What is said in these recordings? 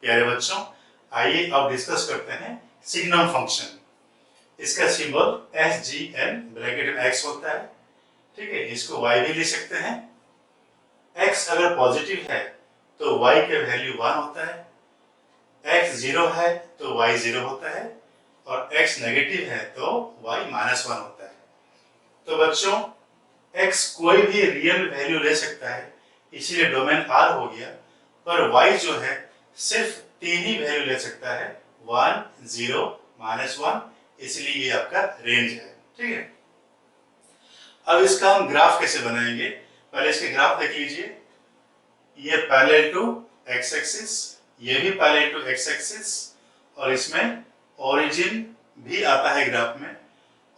प्यारे बच्चों, आइए अब डिस्कस करते हैं सिग्नम फंक्शन। इसका symbol s g n bracket में एक्स होता है, ठीक है। इसको वाई भी लिख सकते हैं। एक्स अगर पॉजिटिव है तो वाई का वैल्यू 1 होता है, एक्स 0 है तो वाई 0 होता है, और एक्स नेगेटिव है तो वाई -1 होता है। तो बच्चों, एक्स कोई भी रियल वैल्यू ले सकता है, इसीलिए डोमेन आर हो गया। पर वाई जो है सिर्फ 3 ही वैल्यू ले सकता है, 1, 0, -1, इसलिए ये आपका रेंज है, ठीक है। अब इसका हम ग्राफ कैसे बनाएंगे, पहले इसके ग्राफ देख लीजिए। ये पैरेलल टू एक्स एक्सिस, ये भी पैरेलल टू एक्स एक्सिस, और इसमें ओरिजिन भी आता है ग्राफ में,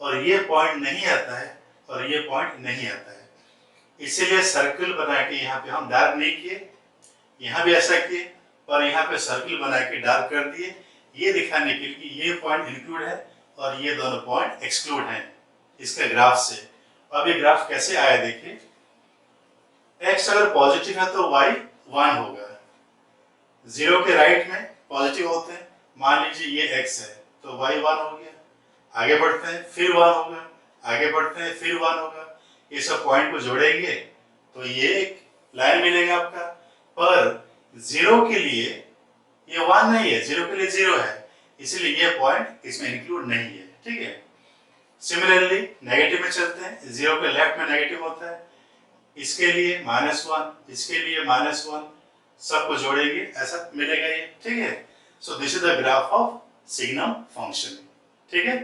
और ये पॉइंट नहीं आता है और ये पॉइंट नहीं आता है। इसीलिए सर्कल बना के यहाँ पे हम डार्क नहीं किए, यहाँ भी ऐसा किए, पर यहाँ पे सर्कल बना के डार्क कर दिए, ये दिखाने के लिए कि ये पॉइंट इंक्लूड है और ये दोनों पॉइंट एक्सक्लूड हैं इसके ग्राफ से। अब ये ग्राफ कैसे आया देखिए। एक्स अगर पॉजिटिव है तो वाई 1 होगा, 0 के राइट में पॉजिटिव होते हैं। मान लीजिए ये एक्स है तो वाई 1 हो गया। आगे बढ़ते हैं, फिर 1 होगा, आगे बढ़ते हैं, फिर 1 होगा। ये सब पॉइंट को जोड़ेंगे तो ये एक लाइन मिलेगा आपका। पर 0 के लिए ये 1 नहीं है, 0 के लिए 0 है, इसलिए ये पॉइंट इसमें इंक्लूड नहीं है, ठीक है। सिमिलरली नेगेटिव में चलते हैं, 0 के लेफ्ट में नेगेटिव होता है, इसके लिए -1, इसके लिए -1, सबको जोड़ेंगे ऐसा मिलेगा ये, ठीक है। So this is the graph of signum function, ठीक है।